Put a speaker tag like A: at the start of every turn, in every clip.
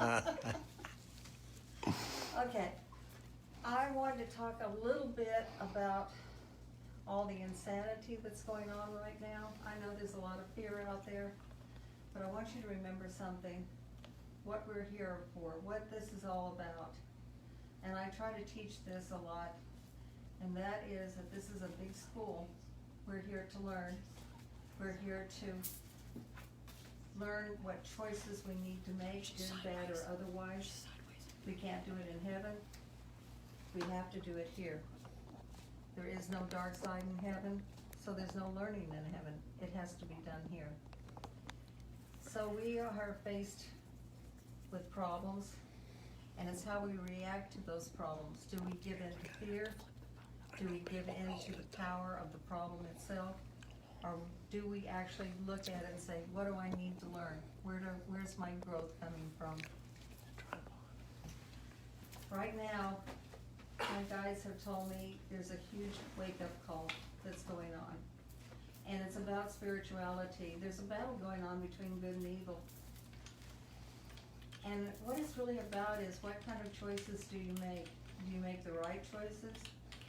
A: Okay, I wanted to talk a little bit about all the insanity that's going on right now. I know there's a lot of fear out there, but I want you to remember something, what we're here for, what this is all about. And I try to teach this a lot, and that is that this is a big school. We're here to learn. We're here to learn what choices we need to make, good, bad, or otherwise. We can't do it in heaven. We have to do it here. There is no dark side in heaven, so there's no learning in heaven. It has to be done here. So we are faced with problems, and it's how we react to those problems. Do we give in to fear? Do we give in to the power of the problem itself? Or do we actually look at it and say, what do I need to learn? Where's my growth coming from? Right now, my guides have told me there's a huge wake-up call that's going on. And it's about spirituality. There's a battle going on between good and evil. And what it's really about is what kind of choices do you make? Do you make the right choices,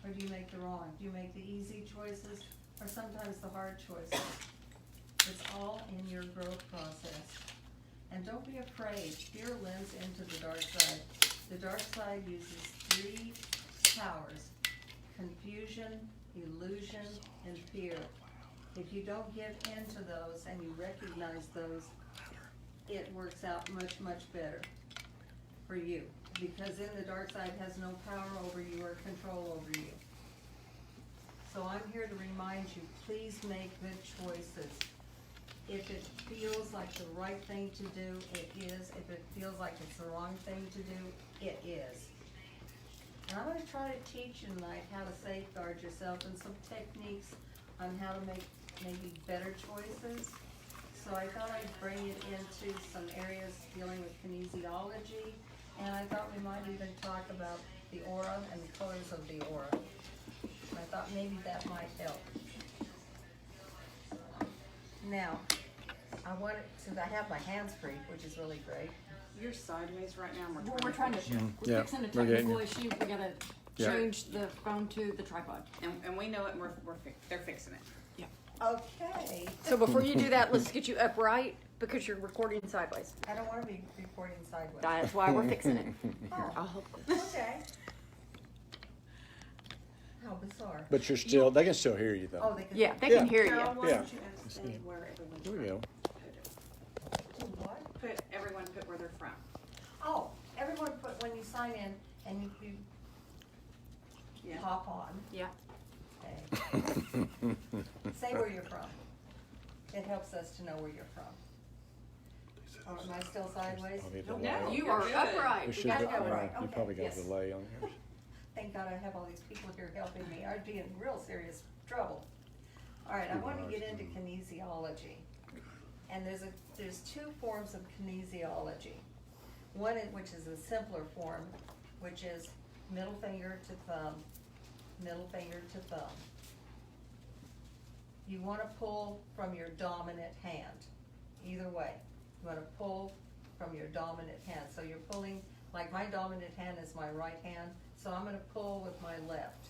A: or do you make the wrong? Do you make the easy choices, or sometimes the hard choices? It's all in your growth process. And don't be afraid. Fear lends into the dark side. The dark side uses 3 powers: confusion, illusion, and fear. If you don't give in to those and you recognize those, it works out much, much better for you. Because then the dark side has no power over you or control over you. So I'm here to remind you, please make good choices. If it feels like the right thing to do, it is. If it feels like it's the wrong thing to do, it is. And I'm going to try to teach you tonight how to safeguard yourself and some techniques on how to make maybe better choices. So I thought I'd bring it into some areas dealing with kinesiology, and I thought we might even talk about the aura and the colors of the aura. I thought maybe that might help. Now, I wanted, since I have my hands free, which is really great.
B: You're sideways right now.
C: Well, we're trying to, we're
D: Yeah,
C: fixing a
D: we're getting
C: technical
D: it.
C: issue. We gotta
D: Yeah.
C: change the phone to the tripod.
B: And we know it, and they're fixing it.
C: Yeah.
A: Okay.
C: So before you do that, let's get you upright because you're recording sideways.
A: I don't want to be recording sideways.
C: That's why we're fixing it. Here,
A: Oh.
C: I'll help this.
A: Okay. How bizarre.
D: But you're still, they can still hear you
A: Oh,
D: though.
A: they can.
C: Yeah, they
D: Yeah.
C: can hear
B: Carol,
C: you.
B: why
D: Yeah.
B: don't you say where everyone's
D: Here we
B: from?
D: go.
A: Do what?
B: Everyone put where they're from.
A: Oh, everyone put, when you sign in and you
B: Yeah.
A: hop on,
C: Yeah.
A: okay, say where you're from. It helps us to know where you're from. Oh, am I still sideways?
D: Probably a
B: No,
D: delay.
C: You
B: You're
C: are
B: good.
C: upright.
D: We
C: You
D: should
C: gotta
D: get-
C: go
D: yeah,
C: right.
D: You
A: Okay,
D: probably got
A: yes.
D: a delay on yours.
A: Thank God I have all these people here helping me. I'd be in real serious trouble. All right, I want to get into kinesiology. And there's 2 forms of kinesiology. One which is a simpler form, which is middle finger to thumb, middle finger to thumb. You want to pull from your dominant hand, either way. You want to pull from your dominant hand. So you're pulling, like my dominant hand is my right hand, so I'm going to pull with my left.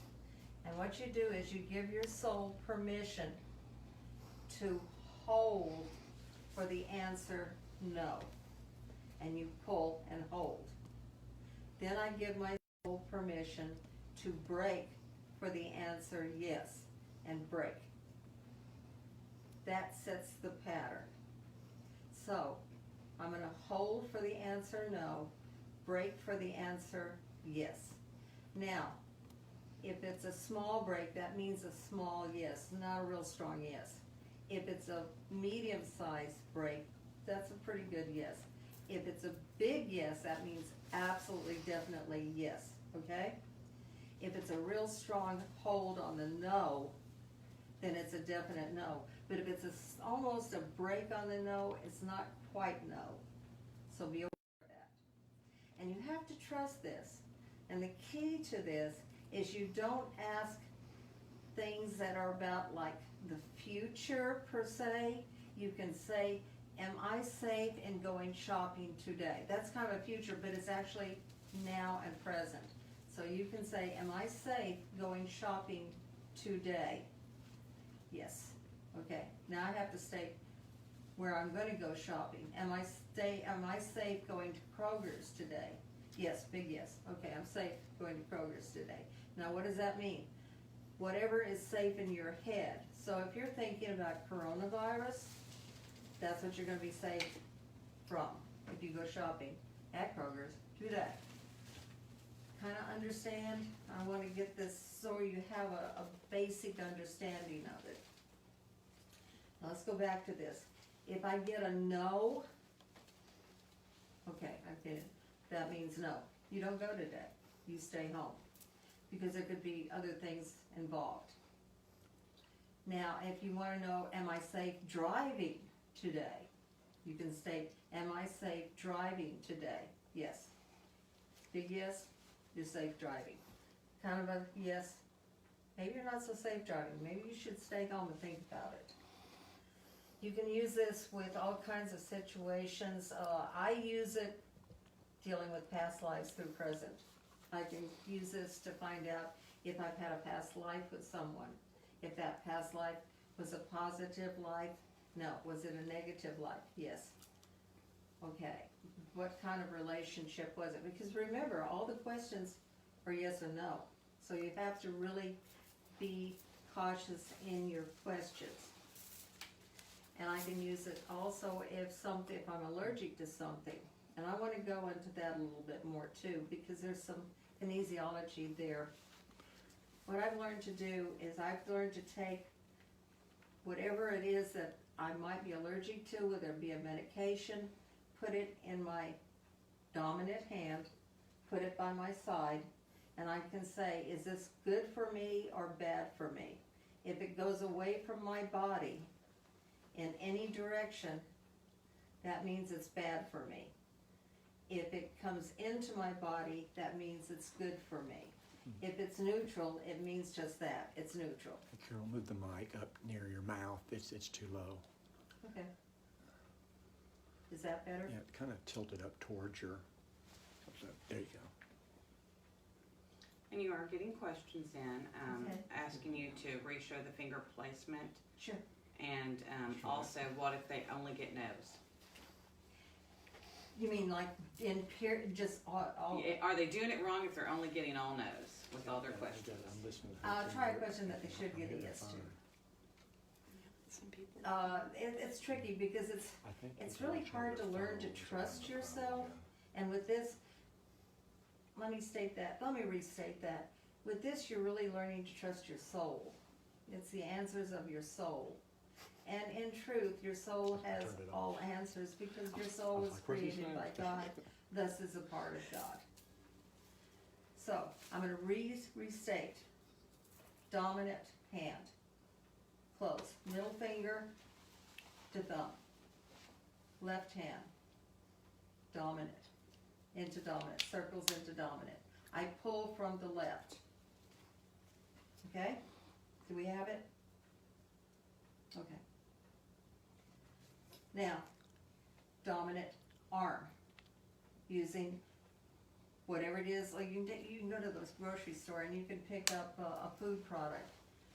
A: And what you do is you give your soul permission to hold for the answer no. And you pull and hold. Then I give my soul permission to break for the answer yes, and break. That sets the pattern. So, I'm going to hold for the answer no, break for the answer yes. Now, if it's a small break, that means a small yes, not a real strong yes. If it's a medium-sized break, that's a pretty good yes. If it's a big yes, that means absolutely, definitely yes, okay? If it's a real strong hold on the no, then it's a definite no. But if it's almost a break on the no, it's not quite no. So be aware of that. And you have to trust this. And the key to this is you don't ask things that are about like the future per se. You can say am I safe in going shopping today? That's kind of a future, but it's actually now and present. So you can say, am I safe going shopping today? Yes. Okay, now I have to state where I'm gonna go shopping. Am I safe going to Kroger's today? Yes, big yes. Okay, I'm safe going to Kroger's today. Now what does that mean? Whatever is safe in your head. So if you're thinking about coronavirus, that's what you're gonna be safe from if you go shopping at Kroger's today. Kinda understand? I wanna get this so you have a basic understanding of it. Now let's go back to this. If I get a no, okay, I get it. That means no. You don't go today. You stay home. Because there could be other things involved. Now, if you wanna know, am I safe driving today? You can state, am I safe driving today? Yes. Big yes, you're safe driving. Kind of a yes, maybe you're not so safe driving. Maybe you should stay home and think about it. You can use this with all kinds of situations. I use it dealing with past lives through present. I can use this to find out if I've had a past life with someone. If that past life was a positive life, no. Was it a negative life? Yes. Okay. What kind of relationship was it? Because remember, all the questions are yes or no. So you have to really be cautious in your questions. And I can use it also if I'm allergic to something. And I want to go into that a little bit more too, because there's some kinesiology there. What I've learned to do is I've learned to take whatever it is that I might be allergic to, whether it be a medication, put it in my dominant hand, put it by my side, and I can say, is this good for me or bad for me? If it goes away from my body in any direction, that means it's bad for me. If it comes into my body, that means it's good for me. If it's neutral, it means just that, it's neutral.
D: Carol, move the mic up near your mouth. It's too low.
A: Okay. Is that better?
D: Yeah, kind of tilt it up towards your. There you go.
B: And you are getting questions in,
A: Okay.
B: asking you to re-show the finger placement.
A: Sure.
B: And
D: Sure.
B: also, what if they only get no's?
A: You mean like in just all
B: Are they doing it wrong if they're only getting all no's with all their questions?
D: I'm listening.
A: Try a question that they should get a yes to.
C: Some people.
A: It's tricky because it's really hard to learn to trust yourself. And with this, let me restate that. With this, you're really learning to trust your soul. It's the answers of your soul. And in truth, your soul has all answers because your soul was created by God, thus is a part of God. So, I'm going to restate. Dominant hand. Close. Middle finger to thumb. Left hand. Dominant. Into dominant. Circles into dominant. I pull from the left. Okay? Do we have it? Okay. Now, dominant arm. Using whatever it is, like you can go to the grocery store and you can pick up a food product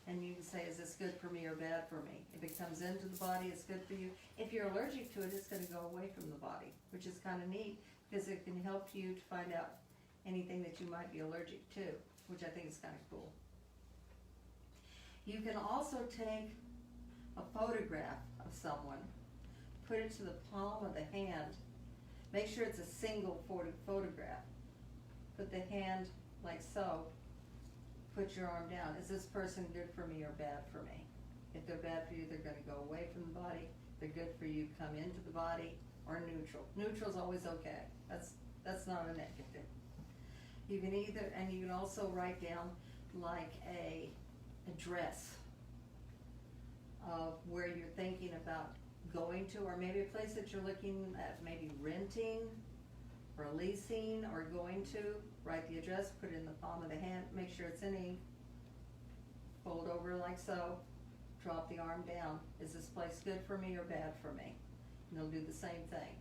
A: and you can say, is this good for me or bad for me? If it comes into the body, it's good for you. If you're allergic to it, it's going to go away from the body, which is kind of neat because it can help you to find out anything that you might be allergic to, which I think is kind of cool. You can also take a photograph of someone, put it to the palm of the hand, make sure it's a single photograph. Put the hand like so, put your arm down. Is this person good for me or bad for me? If they're bad for you, they're going to go away from the body. If they're good for you, come into the body, or neutral. Neutral's always okay. That's not a negative. You can you can also write down like a address of where you're thinking about going to, or maybe a place that you're looking at maybe renting or leasing or going to. Write the address, put it in the palm of the hand, make sure it's in ink, fold over like so, drop the arm down. Is this place good for me or bad for me? and they'll do the same thing.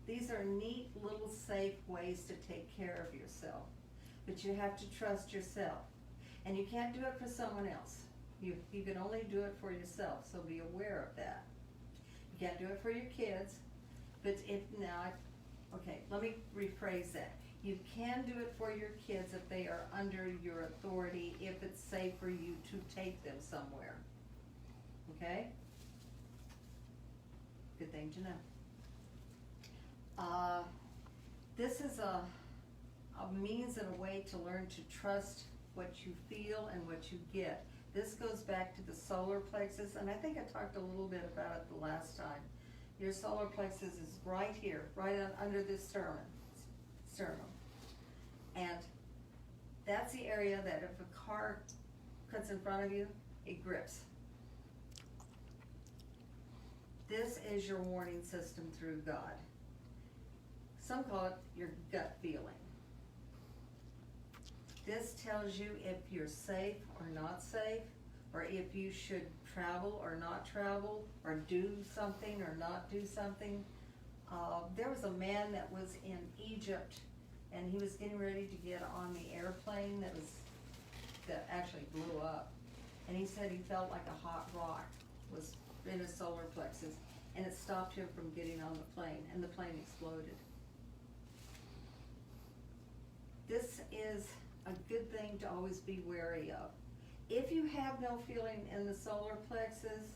A: These are neat little safe ways to take care of yourself, but you have to trust yourself, and you can't do it for someone else. You can only do it for yourself, so be aware of that. You can't do it for your kids, but okay, let me rephrase that. You can do it for your kids if they are under your authority, if it's safe for you to take them somewhere. Okay? Good thing to know. This is a means and a way to learn to trust what you feel and what you get. This goes back to the solar plexus, and I think I talked a little bit about it the last time. Your solar plexus is right here, right under this sternum. And that's the area that if a car cuts in front of you, it grips. This is your warning system through God. Some call it your gut feeling. This tells you if you're safe or not safe, or if you should travel or not travel, or do something or not do something. There was a man that was in Egypt, and he was getting ready to get on the airplane that actually blew up. And he said he felt like a hot rock was in his solar plexus, and it stopped him from getting on the plane, and the plane exploded. This is a good thing to always be wary of. If you have no feeling in the solar plexus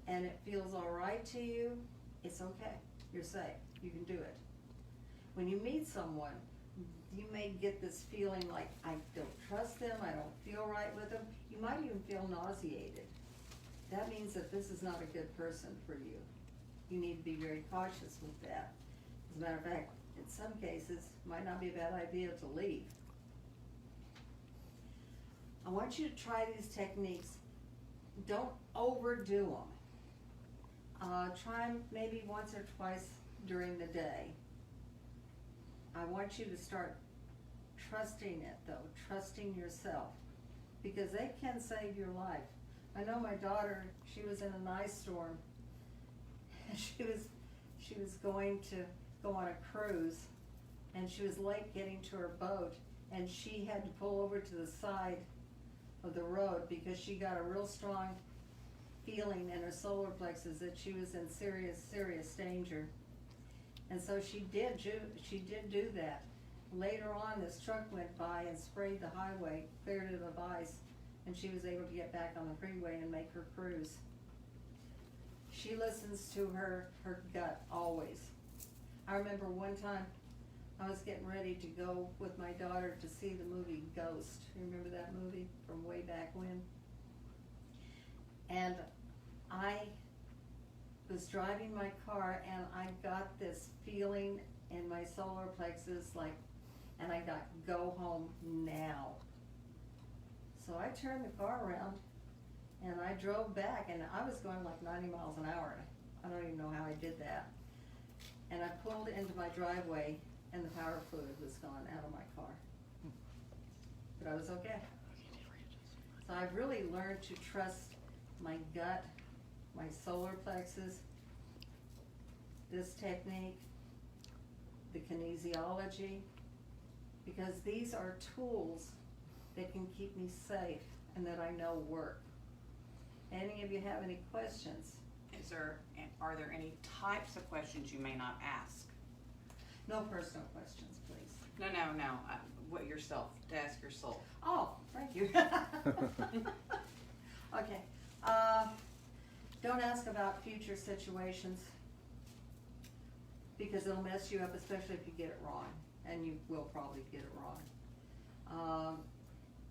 A: and it feels all right to you, it's okay. You're safe. You can do it. When you meet someone, you may get this feeling like, I don't trust them, I don't feel right with them. You might even feel nauseated. That means that this is not a good person for you. You need to be very cautious with that. As a matter of fact, in some cases, it might not be a bad idea to leave. I want you to try these techniques. Don't overdo them. Try them maybe once or twice during the day. I want you to start trusting it though, trusting yourself, because they can save your life. I know my daughter, she was in an ice storm. She was going to go on a cruise, and she was late getting to her boat, and she had to pull over to the side of the road because she got a real strong feeling in her solar plexus that she was in serious danger. And so she did do that. Later on, this truck went by and sprayed the highway, cleared it of ice, and she was able to get back on the freeway and make her cruise. She listens to her gut always. I remember one time I was getting ready to go with my daughter to see the movie Ghost. You remember that movie from way back when? And I was driving my car, and I got this feeling in my solar plexus, and I got, go home now. So I turned the car around, and I drove back, and I was going like 90 miles an hour. I don't even know how I did that. And I pulled into my driveway, and the power fluid was gone out of my car. But I was okay. So I've really learned to trust my gut, my solar plexus, this technique, the kinesiology, because these are tools that can keep me safe and that I know work. Any of you have any questions?
B: Are there any types of questions you may not ask?
A: No personal questions, please.
B: No. What yourself, to ask your soul.
A: Oh, thank you. Okay. Don't ask about future situations, because it'll mess you up, especially if you get it wrong, and you will probably get it wrong.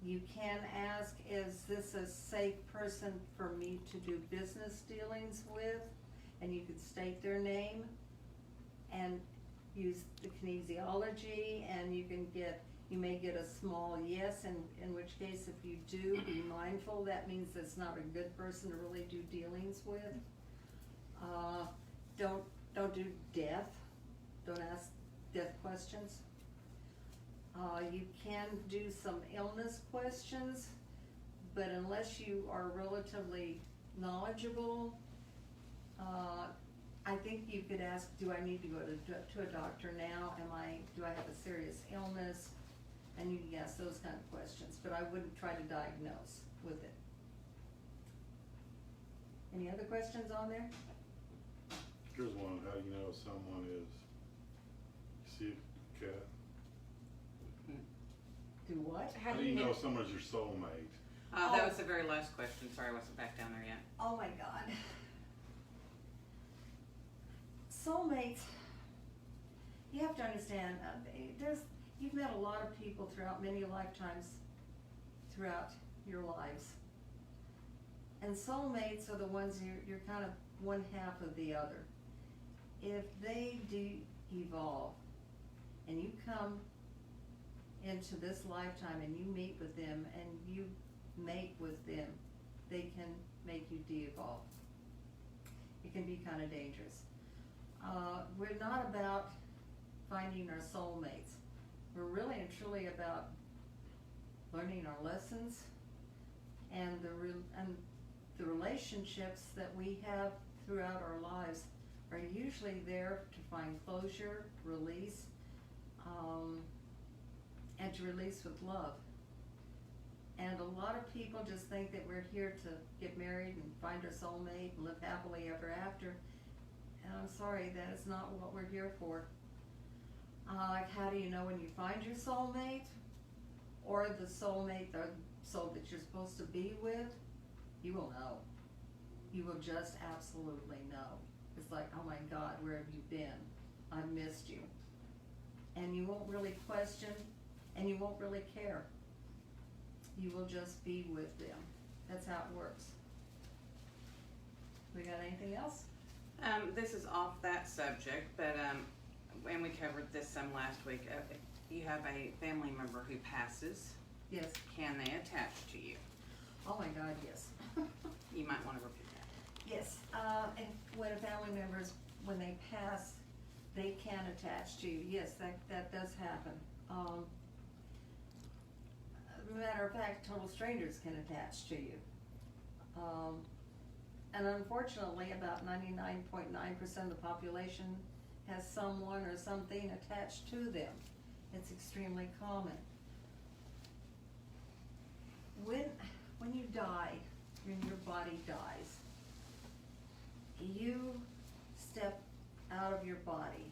A: You can ask, is this a safe person for me to do business dealings with? And you could state their name and use the kinesiology, and you may get a small yes, and in which case, if you do, be mindful. That means that's not a good person to really do dealings with. Don't do death. Don't ask death questions. You can do some illness questions, but unless you are relatively knowledgeable, I think you could ask, do I need to go to a doctor now? Do I have a serious illness? And you can ask those kind of questions, but I wouldn't try to diagnose with it. Any other questions on there?
E: Here's one, how do you know someone is, see a cat?
A: Do what?
E: How do you know someone's your soulmate?
B: That was the very last question, sorry, I wasn't back down there yet.
A: Oh my God. Soulmates, you have to understand, you've met a lot of people throughout many lifetimes, throughout your lives. And soulmates are the ones you're kind of one half of the other. If they do evolve and you come into this lifetime and you meet with them and you mate with them, they can make you de-evolve. It can be kind of dangerous. We're not about finding our soulmates. We're really and truly about learning our lessons and the relationships that we have throughout our lives are usually there to find closure, release, and to release with love. And a lot of people just think that we're here to get married and find our soulmate and live happily ever after. And I'm sorry, that is not what we're here for. Like, how do you know when you find your soulmate or the soulmate, the soul that you're supposed to be with? You will know. You will just absolutely know. It's like, oh my God, where have you been? I've missed you. And you won't really question, and you won't really care. You will just be with them. That's how it works. We got anything else?
B: This is off that subject, but, and we covered this some last week. If you have a family member who passes,
A: Yes.
B: can they attach to you?
A: Oh my God, yes.
B: You might want to repeat that.
A: Yes, and when a family members, when they pass, they can attach to you. Yes, that does happen. Matter of fact, total strangers can attach to you. And unfortunately, about 99.9% of the population has someone or something attached to them. It's extremely common. When you die, when your body dies, you step out of your body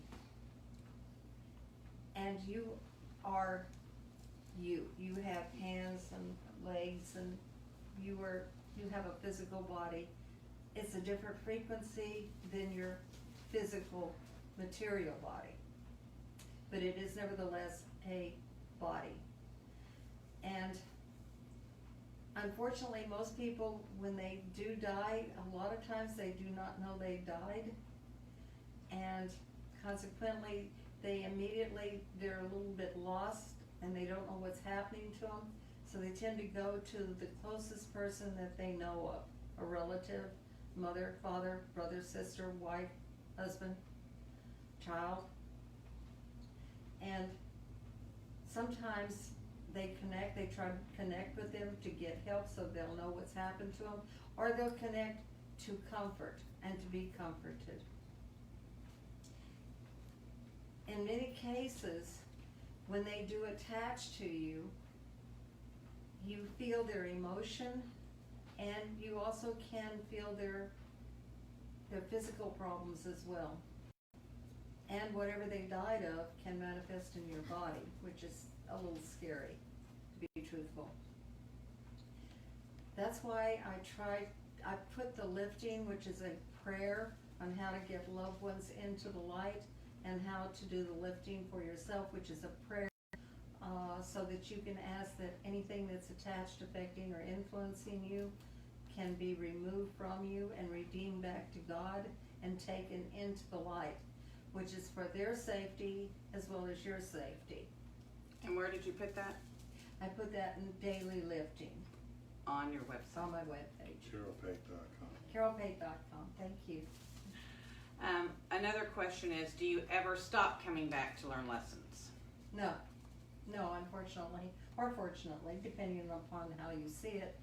A: and you are you. You have hands and legs and you have a physical body. It's a different frequency than your physical material body, but it is nevertheless a body. And unfortunately, most people, when they do die, a lot of times they do not know they died, and consequently, they're a little bit lost, and they don't know what's happening to them, so they tend to go to the closest person that they know of, a relative, mother, father, brother, sister, wife, husband, child, and sometimes they try to connect with them to get help so they'll know what's happened to them, or they'll connect to comfort and to be comforted. In many cases, when they do attach to you, you feel their emotion, and you also can feel their physical problems as well. And whatever they died of can manifest in your body, which is a little scary, to be truthful. That's why I put the lifting, which is a prayer on how to get loved ones into the light, and how to do the lifting for yourself, which is a prayer, so that you can ask that anything that's attached, affecting, or influencing you can be removed from you and redeemed back to God and taken into the light, which is for their safety as well as your safety.
B: And where did you put that?
A: I put that in daily lifting
B: On your website.
A: on my webpage.
E: CarolPate.com.
A: CarolPate.com, thank you.
B: Another question is, do you ever stop coming back to learn lessons?
A: No, unfortunately, or fortunately, depending upon how you see it,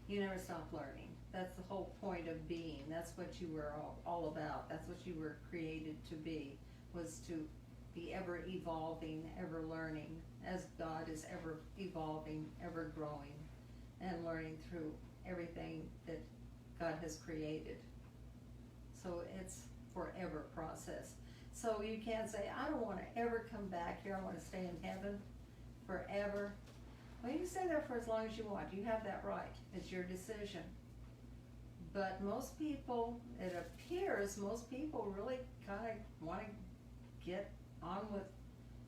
A: you never stop learning. That's the whole point of being. That's what you were all about. That's what you were created to be, was to be ever evolving, ever learning, as God is ever evolving, ever growing, and learning through everything that God has created. So it's forever process. So you can't say, I don't want to ever come back here. I want to stay in heaven forever. Well, you can stay there for as long as you want. You have that right. It's your decision. But most people, it appears, most people really kind of want to get on with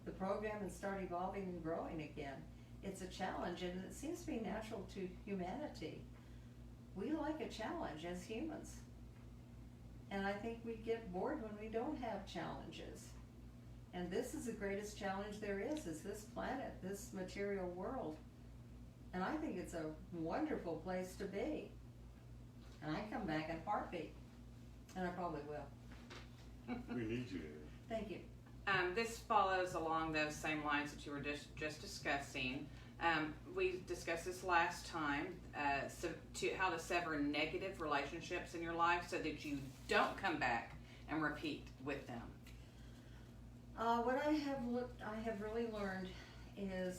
A: the program and start evolving and growing again. It's a challenge, and it seems to be natural to humanity. We like a challenge as humans. And I think we get bored when we don't have challenges. And this is the greatest challenge there is this planet, this material world. And I think it's a wonderful place to be. And I come back in a heartbeat. And I probably will.
E: We need you here.
A: Thank you.
B: This follows along those same lines that you were just discussing. We discussed this last time, how to sever negative relationships in your life so that you don't come back and repeat with them.
A: What I have really learned is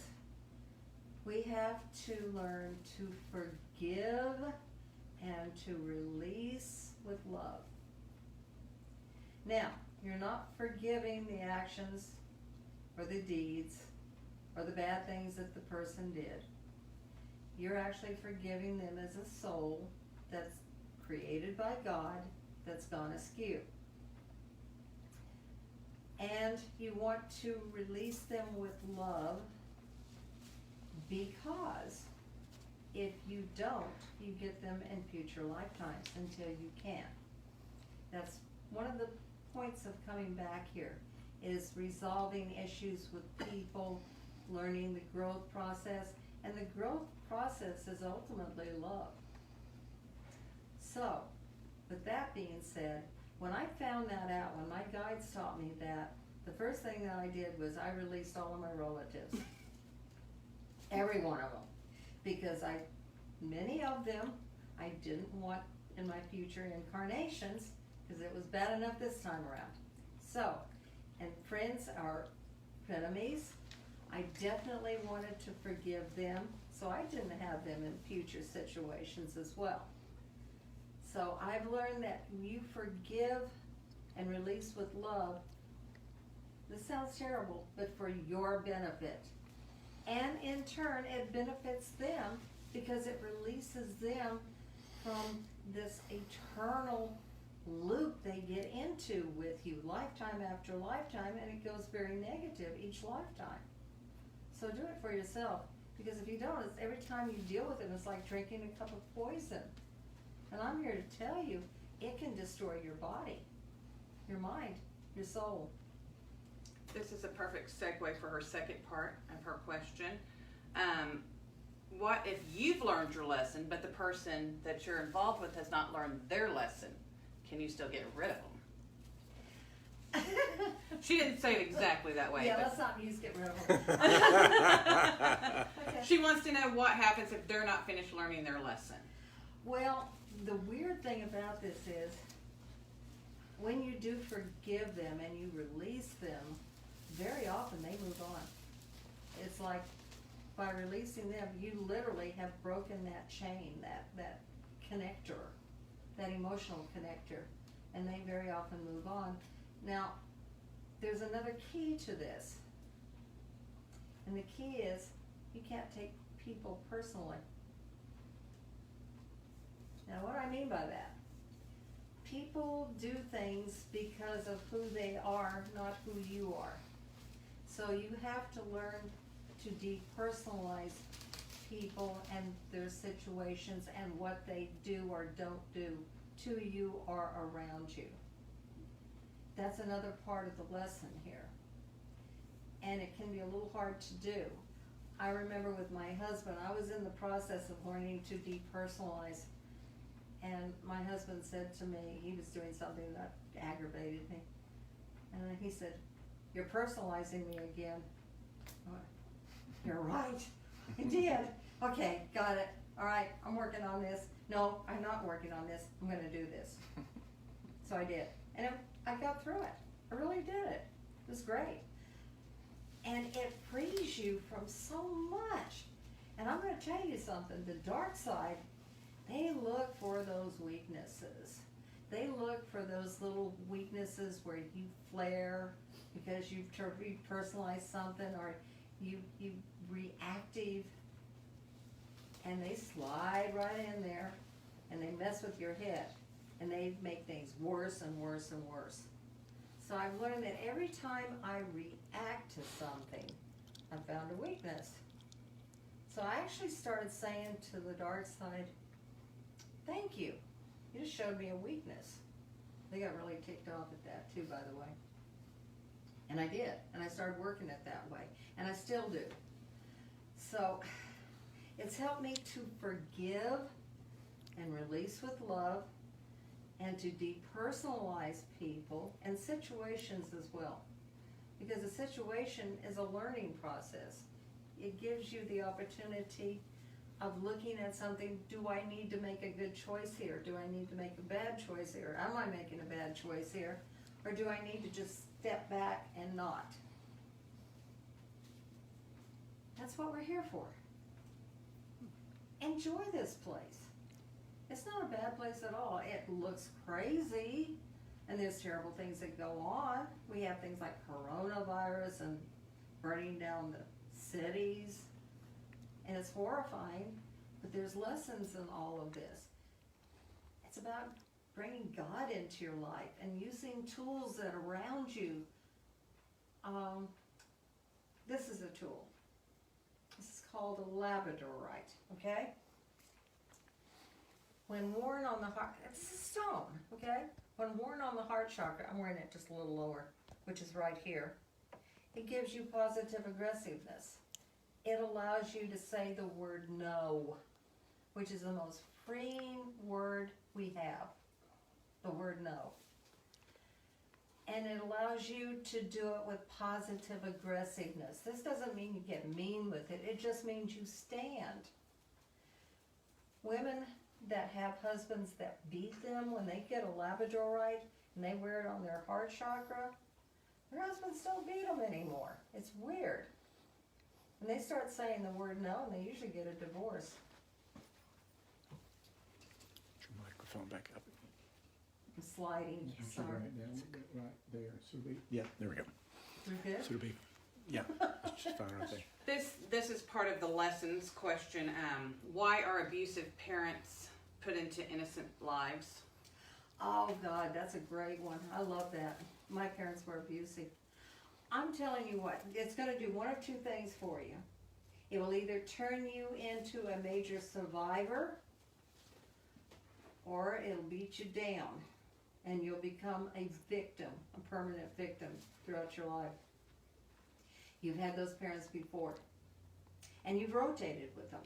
A: we have to learn to forgive and to release with love. Now, you're not forgiving the actions or the deeds or the bad things that the person did. You're actually forgiving them as a soul that's created by God that's gone askew. And you want to release them with love, because if you don't, you get them in future lifetimes until you can. That's one of the points of coming back here, is resolving issues with people, learning the growth process, and the growth process is ultimately love. So, with that being said, when I found that out, when my guides taught me that, the first thing that I did was I released all of my relatives. Every one of them. Because many of them I didn't want in my future incarnations, because it was bad enough this time around. So, and friends are enemies. I definitely wanted to forgive them, so I didn't have them in future situations as well. So I've learned that you forgive and release with love. This sounds terrible, but for your benefit. And in turn, it benefits them because it releases them from this eternal loop they get into with you lifetime after lifetime, and it goes very negative each lifetime. So do it for yourself, because if you don't, it's every time you deal with it, it's like drinking a cup of poison. And I'm here to tell you, it can destroy your body, your mind, your soul.
B: This is a perfect segue for her second part of her question. What if you've learned your lesson, but the person that you're involved with has not learned their lesson? Can you still get rid of them? She didn't say it exactly that way.
A: Yeah,
B: but
A: let's not use get rid of them. Okay.
B: she wants to know what happens if they're not finished learning their lesson.
A: Well, the weird thing about this is, when you do forgive them and you release them, very often they move on. It's like, by releasing them, you literally have broken that chain, that connector, that emotional connector, and they very often move on. Now, there's another key to this, and the key is you can't take people personally. Now, what do I mean by that? People do things because of who they are, not who you are. So you have to learn to depersonalize people and their situations and what they do or don't do to you or around you. That's another part of the lesson here. And it can be a little hard to do. I remember with my husband, I was in the process of learning to depersonalize. And my husband said to me, he was doing something that aggravated me. And he said, "You're personalizing me again." I went, "You're right. I did. Okay, got it. All right, I'm working on this. No, I'm not working on this. I'm gonna do this. So I did. And I got through it. I really did it. It was great. And it frees you from so much. And I'm gonna tell you something, the dark side, they look for those weaknesses. They look for those little weaknesses where you flare because you've personalized something, or you reactive, and they slide right in there and they mess with your head and they make things worse and worse and worse. So I've learned that every time I react to something, I found a weakness. So I actually started saying to the dark side, thank you. You just showed me a weakness. They got really ticked off at that too, by the way. And I did. And I started working it that way. And I still do. So it's helped me to forgive and release with love, and to depersonalize people and situations as well. Because a situation is a learning process. It gives you the opportunity of looking at something, do I need to make a good choice here? Do I need to make a bad choice here? Am I making a bad choice here? Or do I need to just step back and not? That's what we're here for. Enjoy this place. It's not a bad place at all. It looks crazy, and there's terrible things that go on. We have things like coronavirus and burning down the cities, and it's horrifying, but there's lessons in all of this. It's about bringing God into your life and using tools that are around you. This is a tool. This is called a labradorite, okay? When worn on the heart, it's a stone, okay? When worn on the heart chakra, I'm wearing it just a little lower, which is right here. It gives you positive aggressiveness. It allows you to say the word no, which is the most freeing word we have, the word no. And it allows you to do it with positive aggressiveness. This doesn't mean you get mean with it. It just means you stand. Women that have husbands that beat them, when they get a labradorite and they wear it on their heart chakra, their husbands don't beat them anymore. It's weird. And they start saying the word no, and they usually get a divorce.
D: Get your microphone back up.
A: I'm sliding, sorry.
F: Right down, right there, so we,
D: Yeah, there we go.
A: We're good?
D: So it'll be, yeah, it's just fine right there.
B: This is part of the lessons question. Why are abusive parents put into innocent lives?
A: Oh God, that's a great one. I love that. My parents were abusive. I'm telling you what, it's gonna do one of two things for you. It will either turn you into a major survivor, or it'll beat you down and you'll become a victim, a permanent victim throughout your life. You've had those parents before, and you've rotated with them.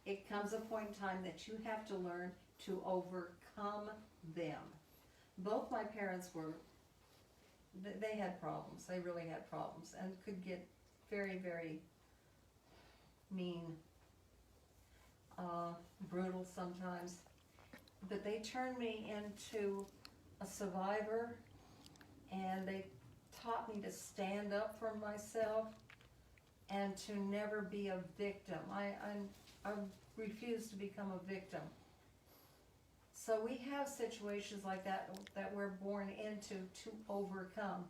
A: It comes a point in time that you have to learn to overcome them. Both my parents they had problems. They really had problems and could get very, very mean, brutal sometimes. But they turned me into a survivor, and they taught me to stand up for myself and to never be a victim. I refuse to become a victim. So we have situations like that that we're born into to overcome.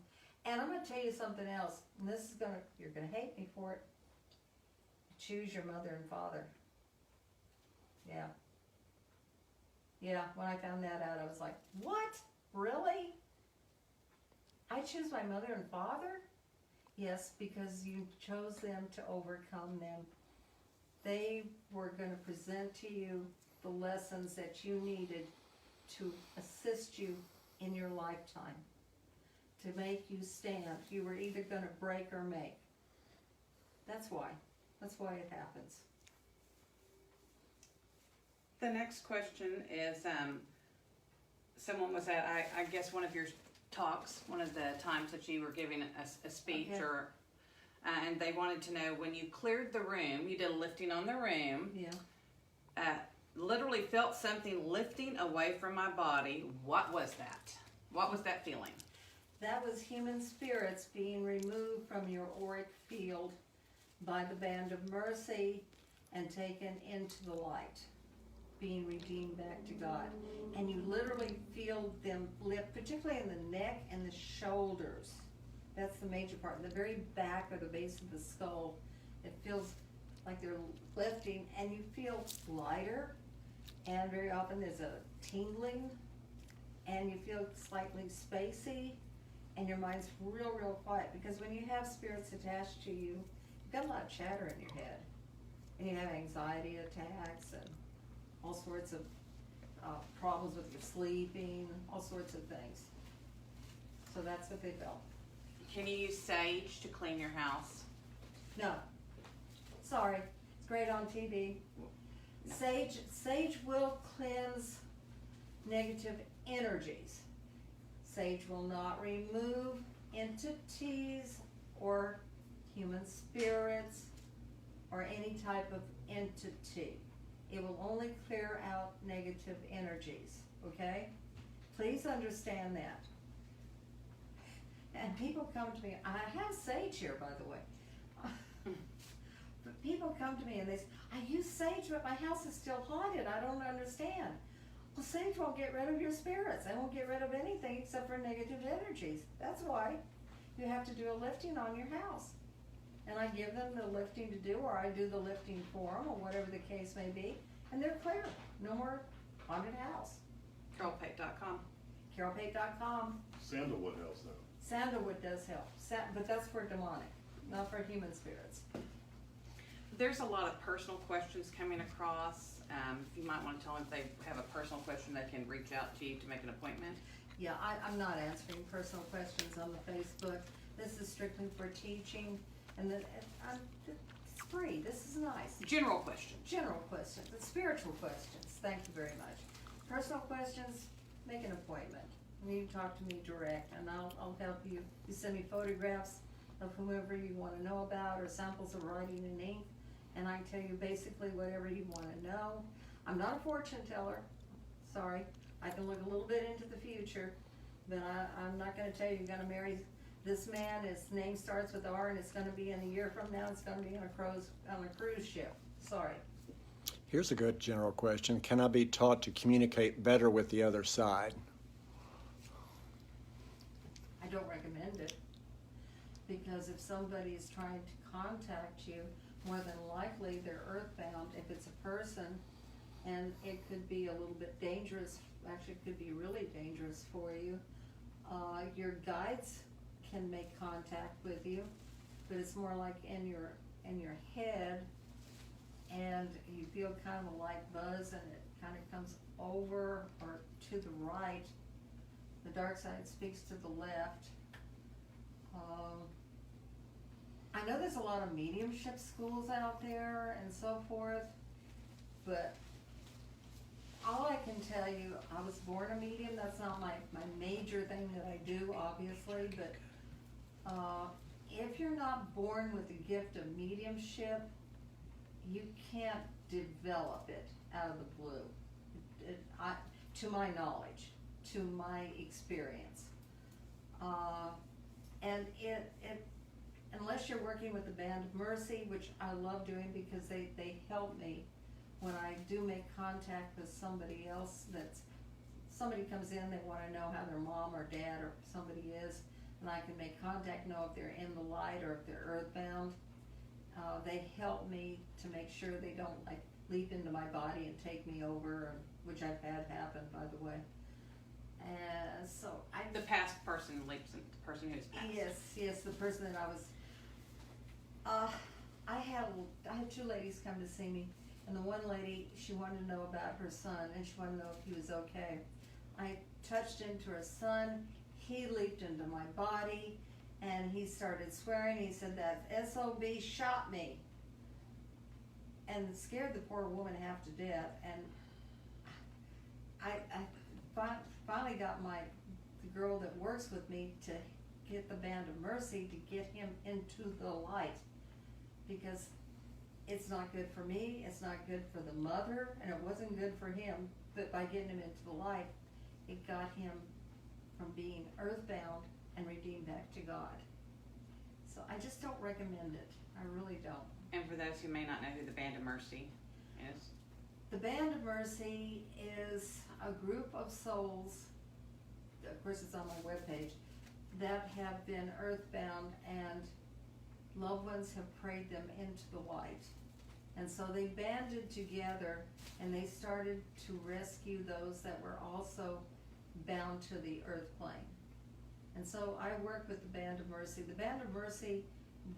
A: And I'm going to tell you something else, and this is you're going to hate me for it. Choose your mother and father. Yeah. Yeah, when I found that out, I was like, what? Really? I choose my mother and father? Yes, because you chose them to overcome them. They were going to present to you the lessons that you needed to assist you in your lifetime, to make you stand. You were either going to break or make. That's why. That's why it happens.
B: The next question is, someone was at, I guess, one of your talks, one of the times that you were giving a speech,
A: Okay.
B: or and they wanted to know, when you cleared the room, you did a lifting on the room,
A: Yeah.
B: literally felt something lifting away from my body. What was that? What was that feeling?
A: That was human spirits being removed from your auric field by the band of mercy and taken into the light, being redeemed back to God. And you literally feel them lift, particularly in the neck and the shoulders. That's the major part. The very back or the base of the skull, it feels like they're lifting, and you feel lighter, and very often there's a tingling, and you feel slightly spacey, and your mind's real quiet, because when you have spirits attached to you, you've got a lot of chatter in your head, and you have anxiety attacks and all sorts of problems with your sleeping, all sorts of things. So that's what they felt.
B: Can you use sage to clean your house?
A: No, sorry, it's great on TV.
B: No.
A: Sage will cleanse negative energies. Sage will not remove entities or human spirits or any type of entity. It will only clear out negative energies, okay? Please understand that. And people come to me, I have sage here, by the way. But people come to me and they say, I use sage, but my house is still haunted. I don't understand. Well, sage won't get rid of your spirits. They won't get rid of anything except for negative energies. That's why you have to do a lifting on your house. And I give them the lifting to do, or I do the lifting for them, or whatever the case may be. And they're clear. No more haunted house.
B: CarolPate.com.
A: CarolPate.com.
E: Sandalwood helps though.
A: Sandalwood does help, but that's for demonic, not for human spirits.
B: There's a lot of personal questions coming across. If you might want to tell them if they have a personal question, they can reach out to you to make an appointment.
A: Yeah, I'm not answering personal questions on the Facebook. This is strictly for teaching, and then it's free. This is nice.
B: General questions.
A: General questions, and spiritual questions. Thank you very much. Personal questions, make an appointment. You need to talk to me direct, and I'll help you. You send me photographs of whomever you want to know about, or samples of writing in ink, and I can tell you basically whatever you want to know. I'm not a fortune teller. Sorry. I can look a little bit into the future, but I'm not going to tell you you're going to marry this man. His name starts with R, and it's going to be in a year from now. It's going to be on a cruise ship. Sorry.
D: Here's a good general question. Can I be taught to communicate better with the other side?
A: I don't recommend it, because if somebody is trying to contact you, more than likely they're earthbound. If it's a person, and it could be a little bit dangerous, actually it could be really dangerous for you. Your guides can make contact with you, but it's more like in your head, and you feel kind of a light buzz, and it kind of comes over or to the right. The dark side speaks to the left. I know there's a lot of mediumship schools out there and so forth, but all I can tell you, I was born a medium. That's not my major thing that I do, obviously, but if you're not born with the gift of mediumship, you can't develop it out of the blue, to my knowledge, to my experience. And unless you're working with the Band of Mercy, which I love doing because they help me when I do make contact with somebody else. Somebody comes in, they want to know how their mom or dad or somebody is, and I can make contact, know if they're in the light or if they're earthbound. They help me to make sure they don't like leap into my body and take me over, which I've had happen, by the way. So
B: The past person leaps in, the person who's passed.
A: Yes, the person that I was. I had two ladies come to see me, and the one lady, she wanted to know about her son, and she wanted to know if he was okay. I touched into her son. He leaped into my body, and he started swearing. He said that SOB shot me, and it scared the poor woman half to death. And I finally got the girl that works with me to get the Band of Mercy to get him into the light, because it's not good for me, it's not good for the mother, and it wasn't good for him. But by getting him into the light, it got him from being earthbound and redeemed back to God. So I just don't recommend it. I really don't.
B: And for those who may not know who the Band of Mercy is,
A: The Band of Mercy is a group of souls, of course it's on my webpage, that have been earthbound and loved ones have prayed them into the light. And so they banded together and they started to rescue those that were also bound to the earth plane. And so I work with the Band of Mercy. The Band of Mercy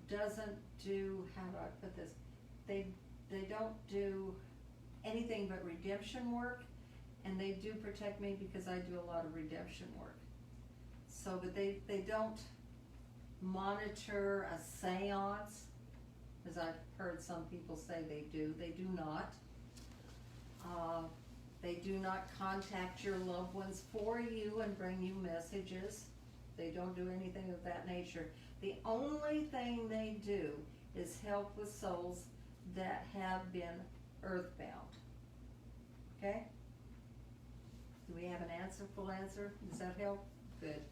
A: doesn't do, how do I put this? They don't do anything but redemption work, and they do protect me because I do a lot of redemption work. So, but they don't monitor a seance, as I've heard some people say they do. They do not. They do not contact your loved ones for you and bring you messages. They don't do anything of that nature. The only thing they do is help with souls that have been earthbound. Okay? Do we have an answer, full answer? Does that help? Good.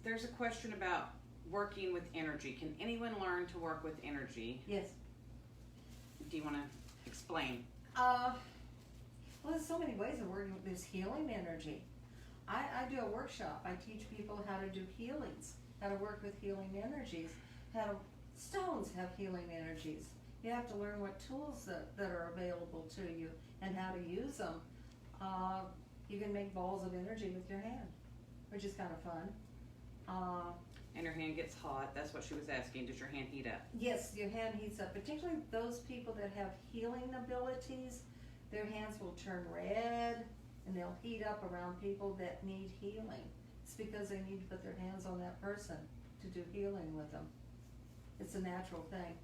B: there's a question about working with energy. Can anyone learn to work with energy?
A: Yes.
B: Do you want to explain?
A: Well, there's so many ways of working with this healing energy. I do a workshop. I teach people how to do healings, how to work with healing energies, stones have healing energies. You have to learn what tools that are available to you and how to use them. You can make balls of energy with your hand, which is kind of fun.
B: And your hand gets hot. That's what she was asking. Does your hand heat up?
A: Yes, your hand heats up, particularly those people that have healing abilities. Their hands will turn red and they'll heat up around people that need healing. It's because they need to put their hands on that person to do healing with them. It's a natural thing.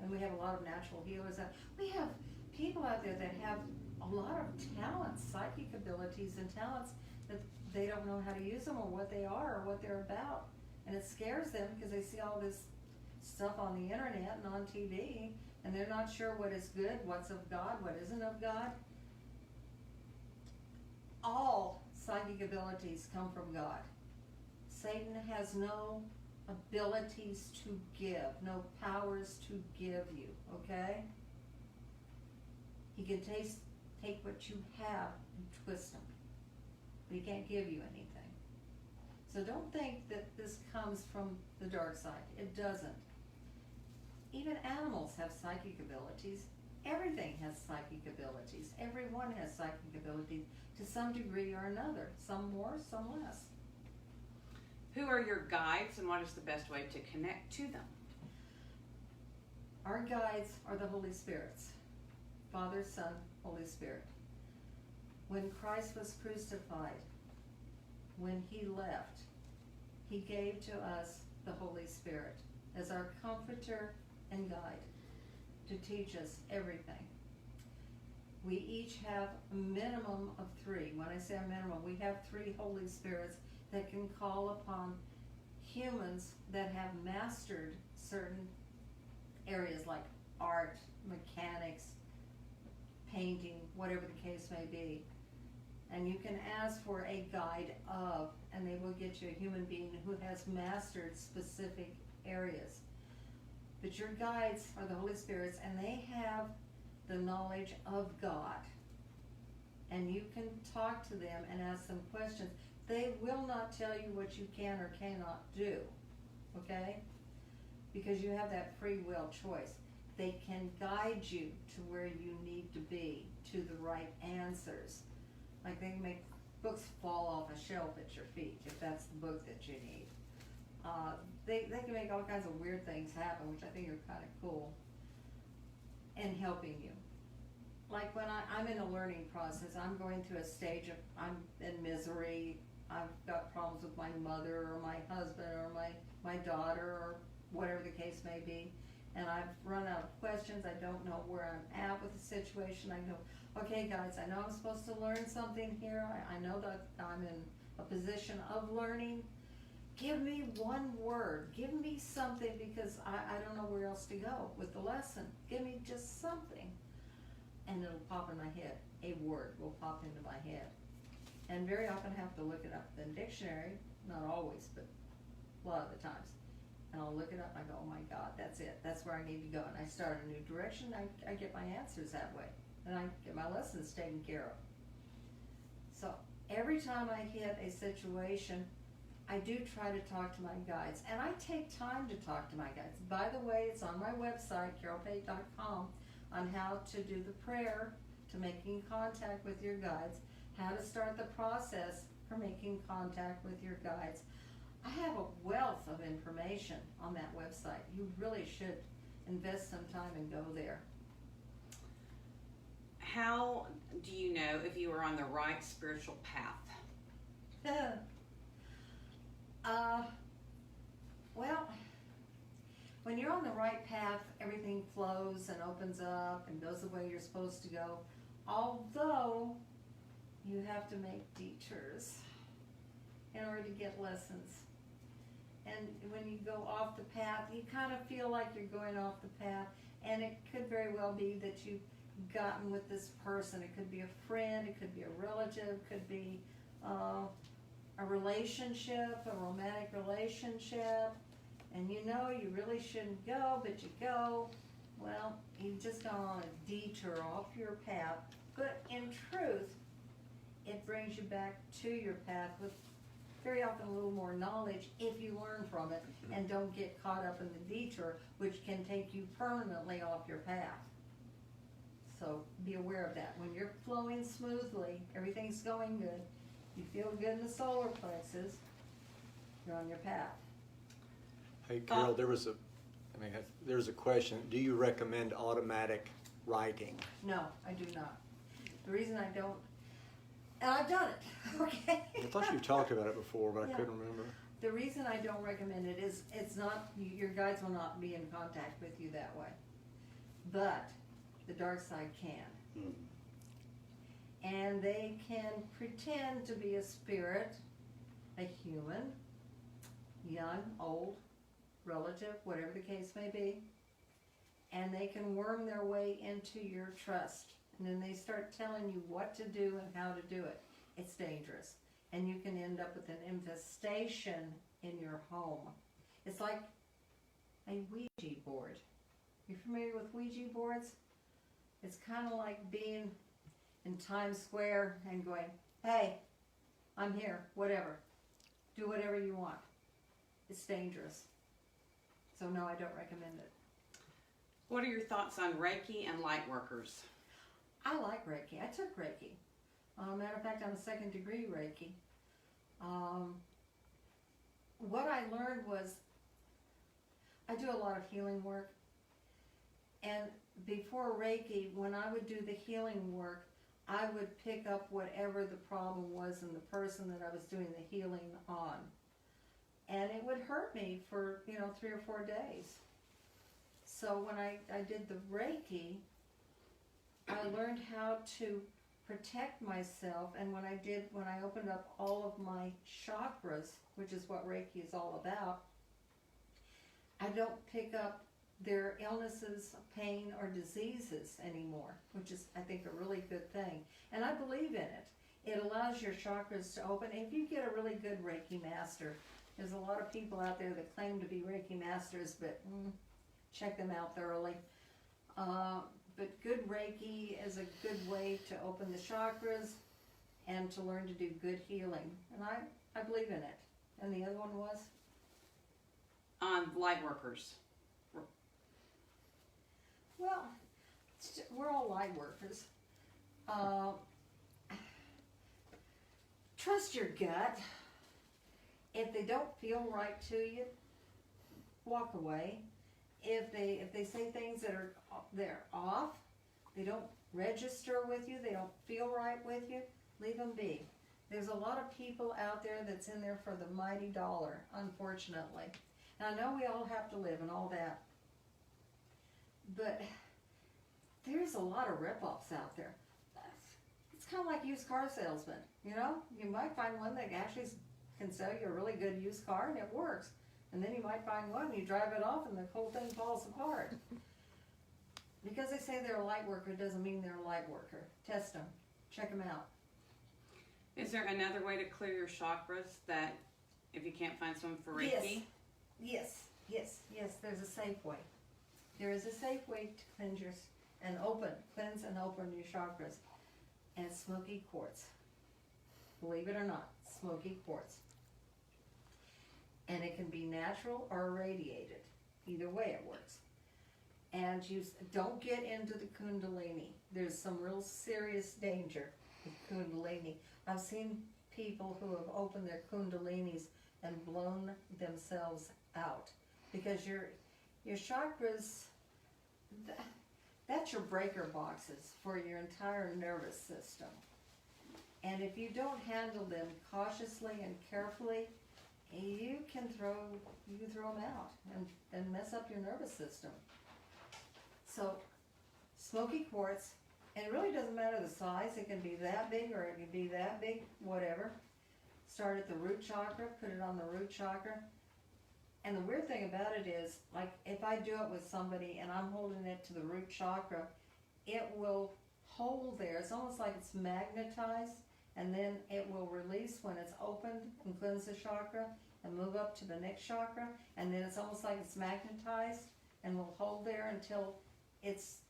A: And we have a lot of natural healers. We have people out there that have a lot of talents, psychic abilities and talents that they don't know how to use them or what they are or what they're about. And it scares them because they see all this stuff on the internet and on TV, and they're not sure what is good, what's of God, what isn't of God. All psychic abilities come from God. Satan has no abilities to give, no powers to give you, okay? He can take what you have and twist them, but he can't give you anything. So don't think that this comes from the dark side. It doesn't. Even animals have psychic abilities. Everything has psychic abilities. Everyone has psychic abilities to some degree or another. Some more, some less.
B: Who are your guides and what is the best way to connect to them?
A: Our guides are the Holy Spirits. Father, Son, Holy Spirit. When Christ was crucified, when he left, he gave to us the Holy Spirit as our comforter and guide to teach us everything. We each have a minimum of 3. When I say a minimum, we have 3 Holy Spirits that can call upon humans that have mastered certain areas like art, mechanics, painting, whatever the case may be. And you can ask for a guide of, and they will get you a human being who has mastered specific areas. But your guides are the Holy Spirits, and they have the knowledge of God. And you can talk to them and ask them questions. They will not tell you what you can or cannot do, okay? Because you have that free will choice. They can guide you to where you need to be, to the right answers. Like they can make books fall off a shelf at your feet, if that's the book that you need. They can make all kinds of weird things happen, which I think are kind of cool, and helping you. Like when I'm in a learning process, I'm going through a stage of, I'm in misery, I've got problems with my mother or my husband or my daughter or whatever the case may be, and I've run out of questions, I don't know where I'm at with the situation. I go, okay guys, I know I'm supposed to learn something here, I know that I'm in a position of learning, give me one word, give me something, because I don't know where else to go with the lesson. Give me just something. And it'll pop in my head. A word will pop into my head. And very often I have to look it up in the dictionary, not always, but a lot of the times. And I'll look it up and I go, oh my God, that's it. That's where I need to go. And I start a new direction. I get my answers that way. And I get my lessons taken care of. So every time I hit a situation, I do try to talk to my guides. And I take time to talk to my guides. By the way, it's on my website, carolpate.com, on how to do the prayer to making contact with your guides, how to start the process for making contact with your guides. I have a wealth of information on that website. You really should invest some time and go there.
B: How do you know if you are on the right spiritual path?
A: Well, when you're on the right path, everything flows and opens up and goes the way you're supposed to go. Although, you have to make detours in order to get lessons. And when you go off the path, you kind of feel like you're going off the path. And it could very well be that you've gotten with this person. It could be a friend, it could be a relative, it could be a relationship, a romantic relationship. And you know you really shouldn't go, but you go. Well, you've just gone on a detour off your path. But in truth, it brings you back to your path with very often a little more knowledge if you learn from it and don't get caught up in the detour, which can take you permanently off your path. So be aware of that. When you're flowing smoothly, everything's going good, you feel good in the solar plexus, you're on your path.
D: Hey, Carol, there was a question. Do you recommend automatic writing?
A: No, I do not. The reason I don't, and I've done it, okay?
D: I thought you talked about it before, but
A: Yeah.
D: I couldn't remember.
A: The reason I don't recommend it is it's not, your guides will not be in contact with you that way. But the dark side can. And they can pretend to be a spirit, a human, young, old, relative, whatever the case may be. And they can worm their way into your trust. And then they start telling you what to do and how to do it. It's dangerous. And you can end up with an infestation in your home. It's like a Ouija board. You familiar with Ouija boards? It's kind of like being in Times Square and going, hey, I'm here, whatever. Do whatever you want. It's dangerous. So no, I don't recommend it.
B: What are your thoughts on Reiki and light workers?
A: I like Reiki. I took Reiki. Matter of fact, I'm a second degree Reiki. What I learned was, I do a lot of healing work. And before Reiki, when I would do the healing work, I would pick up whatever the problem was in the person that I was doing the healing on. And it would hurt me for, 3 or 4 days. So when I did the Reiki, I learned how to protect myself. And when I opened up all of my chakras, which is what Reiki is all about, I don't pick up their illnesses, pain, or diseases anymore, which is, I think, a really good thing. And I believe in it. It allows your chakras to open. If you get a really good Reiki master, there's a lot of people out there that claim to be Reiki masters, but check them out thoroughly. But good Reiki is a good way to open the chakras and to learn to do good healing. And I believe in it. And the other one was?
B: On light workers.
A: Well, we're all light workers. Trust your gut. If they don't feel right to you, walk away. If they say things that they're off, they don't register with you, they don't feel right with you, leave them be. There's a lot of people out there that's in there for the mighty dollar, unfortunately. And I know we all have to live and all that, but there's a lot of rip-offs out there. It's It's kind of like used car salesman, you know? You might find one that actually can sell you a really good used car and it works. And then you might find one, you drive it off and the whole thing falls apart. Because they say they're a light worker doesn't mean they're a light worker. Test them. Check them out.
B: Is there another way to clear your chakras that if you can't find someone for Reiki?
A: Yes, there's a safe way. There is a safe way to cleanse cleanse and open your chakras. And it's smoky quartz. Believe it or not, smoky quartz. And it can be natural or irradiated. Either way it works. And you don't get into the Kundalini. There's some real serious danger with Kundalini. I've seen people who have opened their Kundalinis and blown themselves out. Because your chakras, that's your breaker boxes for your entire nervous system. And if you don't handle them cautiously and carefully, you can throw them out and mess up your nervous system. So, smoky quartz, and it really doesn't matter the size. It can be that big or it can be that big, whatever. Start at the root chakra, put it on the root chakra. And the weird thing about it is, like if I do it with somebody and I'm holding it to the root chakra, it will hold there. It's almost like it's magnetized, and then it will release when it's opened and cleanse the chakra and move up to the next chakra, and then it's almost like it's magnetized and will hold there until it's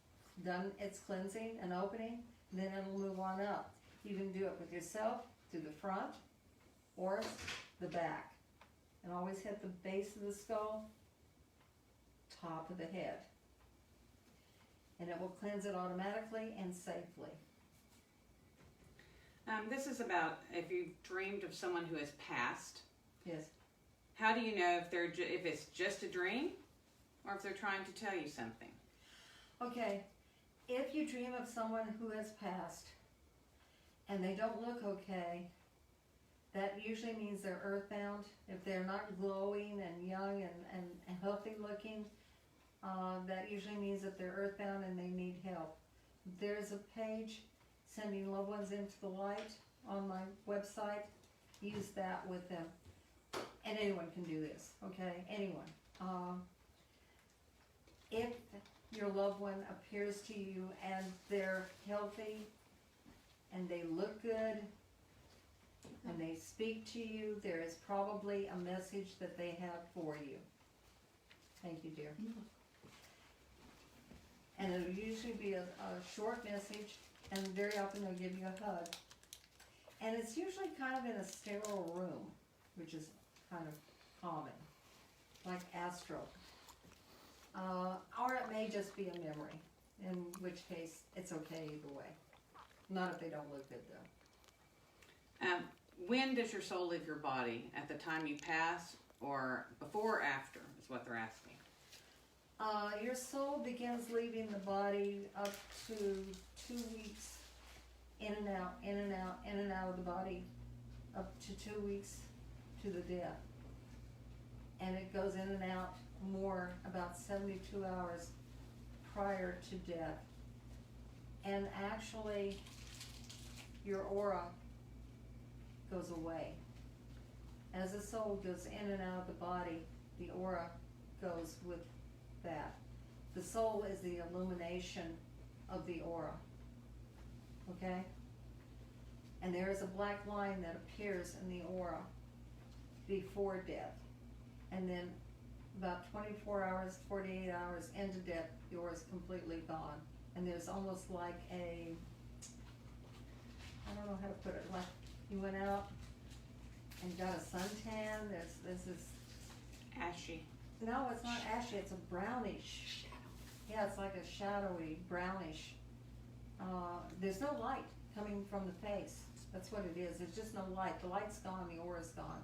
A: done its cleansing and opening, and then it'll move on up. You can do it with yourself through the front or the back. And always hit the base of the skull, top of the head. And it will cleanse it automatically and safely.
B: This is about if you've dreamed of someone who has passed.
A: Yes.
B: How do you know if it's just a dream or if they're trying to tell you something?
A: Okay, if you dream of someone who has passed and they don't look okay, that usually means they're earthbound. If they're not glowing and young and healthy looking, that usually means that they're earthbound and they need help. There's a page, Sending Loved Ones into the Light, on my website. Use that with them. And anyone can do this, okay? Anyone. If your loved one appears to you and they're healthy and they look good, and they speak to you, there is probably a message that they have for you. Thank you, dear. And it'll usually be a short message, and very often they'll give you a hug. And it's usually kind of in a sterile room, which is kind of common, like astral. Or it may just be a memory, in which case it's okay either way. Not if they don't look good, though.
B: When does your soul leave your body? At the time you pass or before or after is what they're asking.
A: Your soul begins leaving the body up to 2 weeks, in and out, in and out, in and out of the body, up to 2 weeks to the death. And it goes in and out more about 72 hours prior to death. And actually, your aura goes away. As the soul goes in and out of the body, the aura goes with that. The soul is the illumination of the aura. Okay? And there is a black line that appears in the aura before death. And then about 24 hours, 48 hours into death, the aura is completely gone. And there's almost like I don't know how to put it, like you went out and got a suntan. There's this.
B: Ashy.
A: No, it's not ashy. It's a brownish. Yeah, it's like a shadowy brownish. There's no light coming from the face. That's what it is. There's just no light. The light's gone. The aura's gone.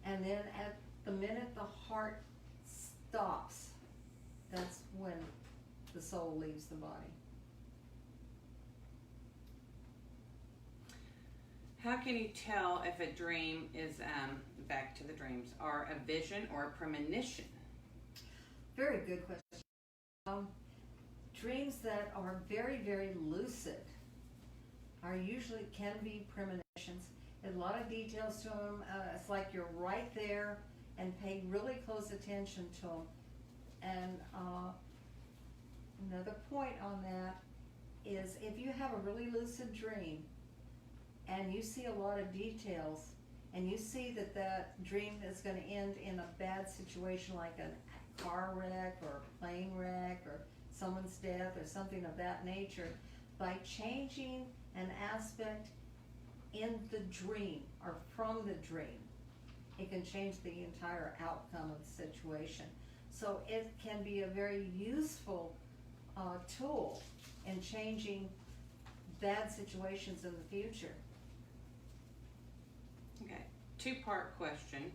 A: And then at the minute the heart stops, that's when the soul leaves the body.
B: How can you tell if a dream is, back to the dreams, are a vision or a premonition?
A: Very good question. Dreams that are very, very lucid are usually can be premonitions. There's a lot of details to them. It's like you're right there and pay really close attention to them. And another point on that is if you have a really lucid dream and you see a lot of details and you see that that dream is going to end in a bad situation like a car wreck or a plane wreck or someone's death or something of that nature, by changing an aspect in the dream or from the dream, it can change the entire outcome of the situation. So it can be a very useful tool in changing bad situations in the future.
B: Okay, two-part question.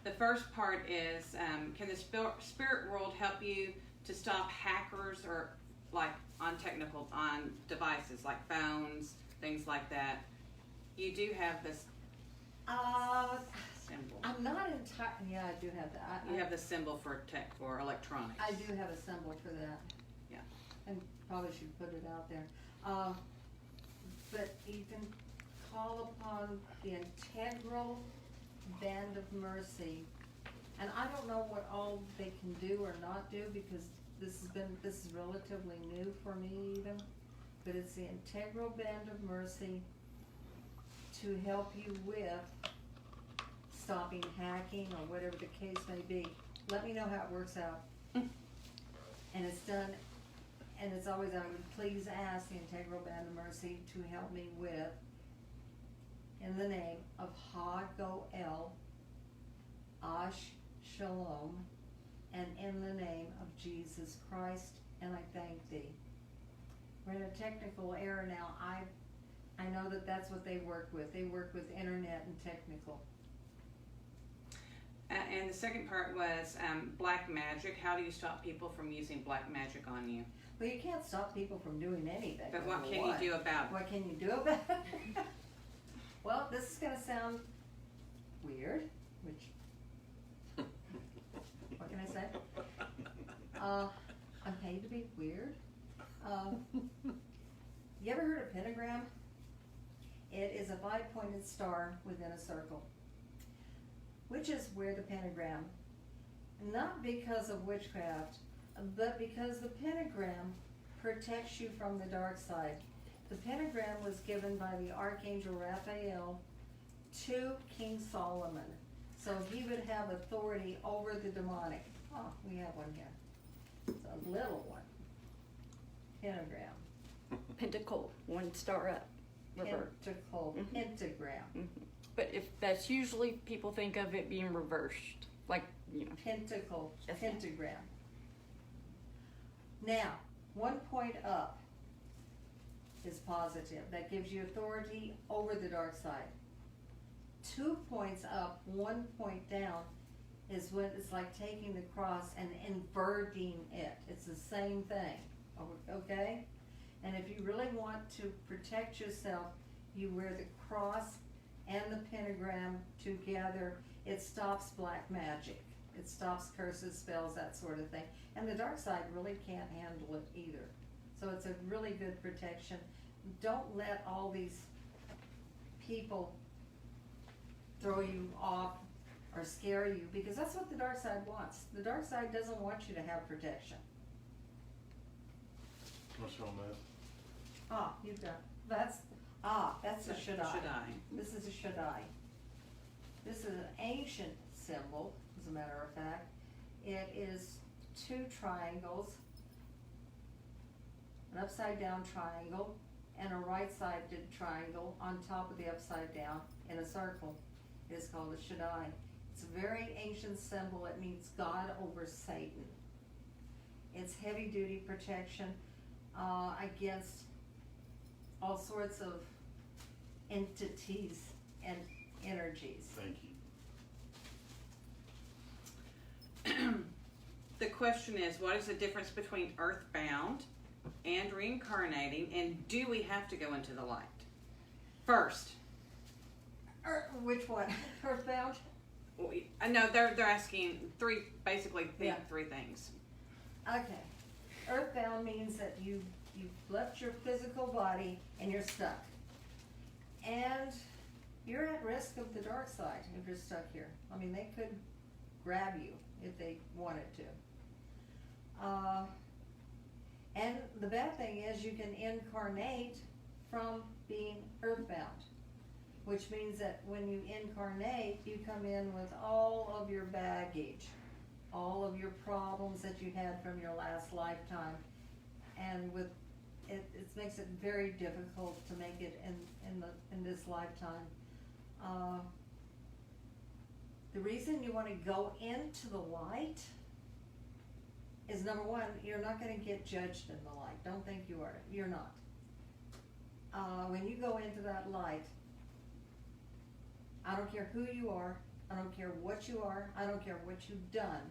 B: The first part is, can the spirit world help you to stop hackers or like on devices like phones, things like that? You do have this symbol.
A: I'm not entirely, yeah, I do have that.
B: You have the symbol for tech or electronics.
A: I do have a symbol for that.
B: Yeah.
A: And probably should put it out there. But you can call upon the integral band of mercy. And I don't know what all they can do or not do because this is relatively new for me even. But it's the integral band of mercy to help you with stopping hacking or whatever the case may be. Let me know how it works out. And it's done, and it's always, I would please ask the Integral Band of Mercy to help me with, in the name of Ha-Goel, Ash Shalom, and in the name of Jesus Christ, and I thank thee. We're in a technical era now. I know that that's what they work with. They work with internet and technical.
B: And the second part was black magic. How do you stop people from using black magic on you?
A: Well, you can't stop people from doing anything.
B: But what can you do about it?
A: What can you do about it? Well, this is going to sound weird, which, what can I say? I'm paid to be weird. You ever heard of pentagram? It is a 5-pointed star within a circle, which is where the pentagram, not because of witchcraft, but because the pentagram protects you from the dark side. The pentagram was given by the Archangel Raphael to King Solomon, so he would have authority over the demonic. Oh, we have one here. It's a little one. Pentagram.
C: Pentacle, 1 star up, revert.
A: Pentacle.
C: Mhm.
A: Pentagram.
C: Mhm. But if that's usually, people think of it being reversed, like, you know.
A: Pentacle.
C: Yes, ma'am.
A: Pentagram. Now, 1 point up is positive. That gives you authority over the dark side. 2 points up, 1 point down is when it's like taking the cross and inverting it. It's the same thing, okay? And if you really want to protect yourself, you wear the cross and the pentagram together. It stops black magic. It stops curses, spells, that sort of thing. And the dark side really can't handle it either. So it's a really good protection. Don't let all these people throw you off or scare you, because that's what the dark side wants. The dark side doesn't want you to have protection.
E: What's on that?
A: You've got, that's a Shaddai.
B: Shaddai.
A: This is a Shaddai. This is an ancient symbol, as a matter of fact. It is 2 triangles, an upside down triangle, and a right-sided triangle on top of the upside down in a circle. It is called a Shaddai. It's a very ancient symbol. It means God over Satan. It's heavy-duty protection against all sorts of entities and energies.
E: Thank you.
B: The question is, what is the difference between earthbound and reincarnating, and do we have to go into the light? First.
A: Which one? Earthbound?
B: No, they're asking basically
A: Yeah.
B: three things.
A: Okay. Earthbound means that you've left your physical body and you're stuck. And you're at risk of the dark side if you're stuck here. I mean, they could grab you if they wanted to. And the bad thing is you can incarnate from being earthbound, which means that when you incarnate, you come in with all of your baggage, all of your problems that you had from your last lifetime, and with it makes it very difficult to make it in this lifetime. The reason you want to go into the light is, number one, you're not going to get judged in the light. Don't think you are. You're not. When you go into that light, I don't care who you are, I don't care what you are, I don't care what you've done.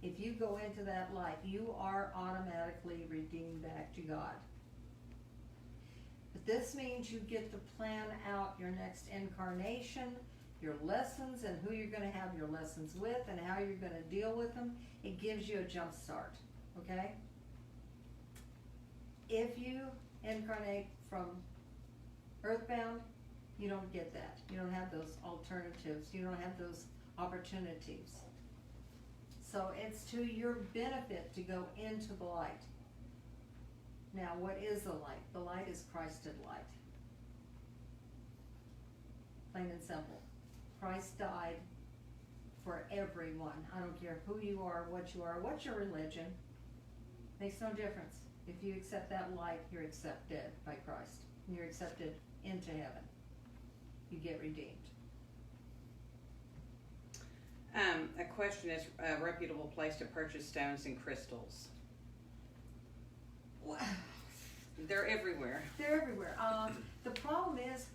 A: If you go into that light, you are automatically redeemed back to God. But this means you get to plan out your next incarnation, your lessons, and who you're going to have your lessons with, and how you're going to deal with them. It gives you a jump start, okay? If you incarnate from earthbound, you don't get that. You don't have those alternatives. You don't have those opportunities. So it's to your benefit to go into the light. Now, what is the light? The light is Christed light. Plain and simple. Christ died for everyone. I don't care who you are, what's your religion. Makes no difference. If you accept that light, you're accepted by Christ. You're accepted into heaven. You get redeemed.
B: A question is a reputable place to purchase stones and crystals. They're everywhere.
A: They're everywhere. The problem is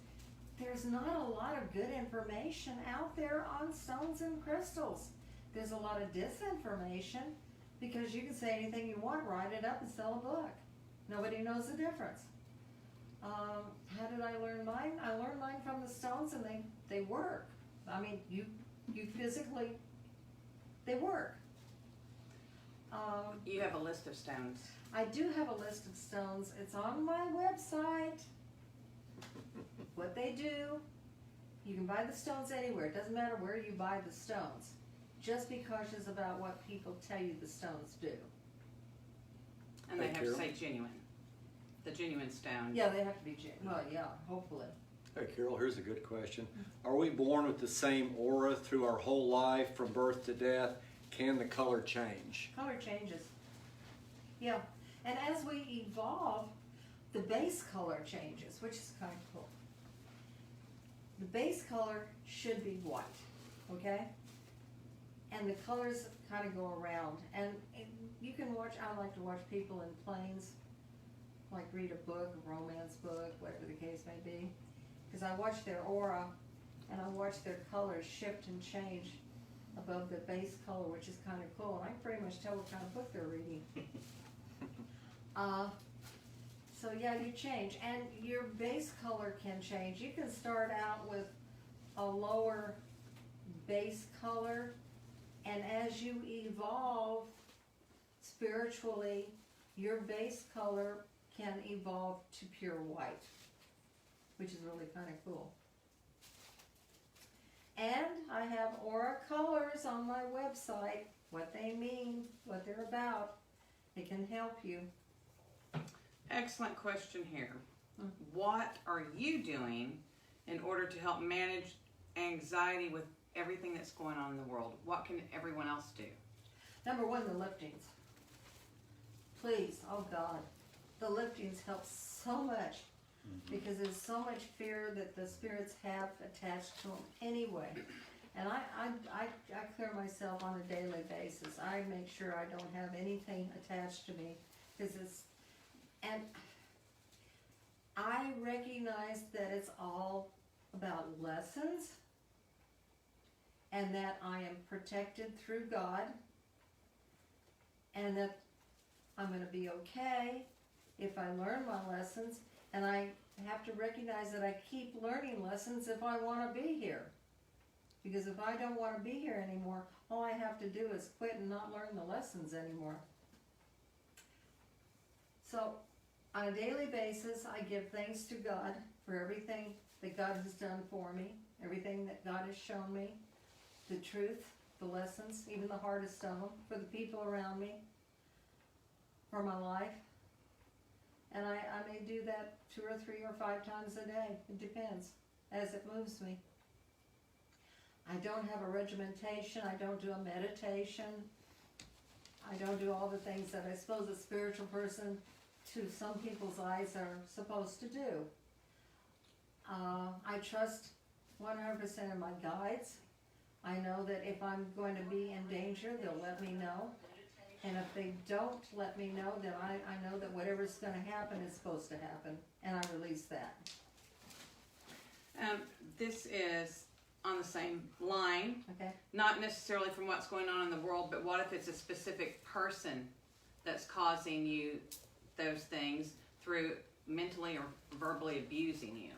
A: there's not a lot of good information out there on stones and crystals. There's a lot of disinformation because you can say anything you want, write it up and sell a book. Nobody knows the difference. How did I learn mine? I learned mine from the stones, and they work. I mean, you physically, they work.
B: You have a list of stones.
A: I do have a list of stones. It's on my website. What they do, you can buy the stones anywhere. It doesn't matter where you buy the stones. Just be cautious about what people tell you the stones do.
B: And they
D: Hey,
B: have
D: Carol.
B: to say genuine. The genuine stone.
A: Yeah, they have to be well, yeah, hopefully.
D: Hey Carol, here's a good question. Are we born with the same aura through our whole life from birth to death? Can the color change?
A: Color changes. Yeah, and as we evolve, the base color changes, which is kind of cool. The base color should be white, okay? And the colors kind of go around. And you can watch, I like to watch people in planes, like read a book, a romance book, whatever the case may be. Because I watch their aura, and I watch their colors shift and change above the base color, which is kind of cool. And I can pretty much tell what kind of book they're reading. So yeah, you change, and your base color can change. You can start out with a lower base color, and as you evolve spiritually, your base color can evolve to pure white, which is really kind of cool. And I have aura colors on my website, what they mean, what they're about. It can help you.
B: Excellent question here. What are you doing in order to help manage anxiety with everything that's going on in the world? What can everyone else do?
A: Number one, the liftings. Please, oh God, the liftings help so much because there's so much fear that the spirits have attached to them anyway. And I clear myself on a daily basis. I make sure I don't have anything attached to me because and I recognize that it's all about lessons and that I am protected through God and that I'm going to be okay if I learn my lessons, and I have to recognize that I keep learning lessons if I want to be here. Because if I don't want to be here anymore, all I have to do is quit and not learn the lessons anymore. So, on a daily basis, I give thanks to God for everything that God has done for me, everything that God has shown me, the truth, the lessons, even the hardest of them, for the people around me, for my life. And I may do that 2 or 3 or 5 times a day. It depends, as it moves me. I don't have a regimentation. I don't do a meditation. I don't do all the things that I suppose a spiritual person, to some people's eyes, are supposed to do. I trust 100% in my guides. I know that if I'm going to be in danger, they'll let me know. And if they don't let me know, then I know that whatever's going to happen is supposed to happen. And I release that.
B: This is on the same line,
A: Okay?
B: not necessarily from what's going on in the world, but what if it's a specific person that's causing you those things through mentally or verbally abusing you?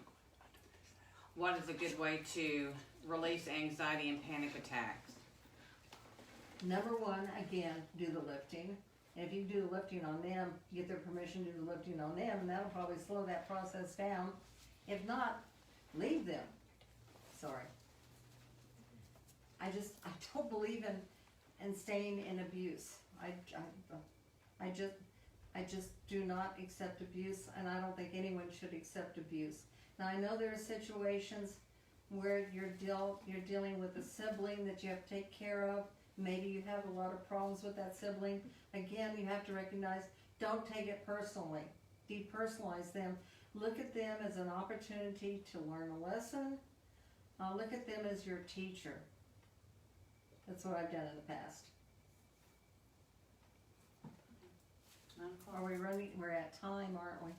B: What is a good way to release anxiety and panic attacks?
A: Number 1, again, do the lifting. And if you do the lifting on them, get their permission to do the lifting on them, and that'll probably slow that process down. If not, leave them. Sorry. I don't believe in staying in abuse. I just do not accept abuse, and I don't think anyone should accept abuse. Now, I know there are situations where you're dealing with a sibling that you have to take care of. Maybe you have a lot of problems with that sibling. Again, you have to recognize, don't take it personally. Depersonalize them. Look at them as an opportunity to learn a lesson. Look at them as your teacher. That's what I've done in the past. Are we running? We're at time, aren't we?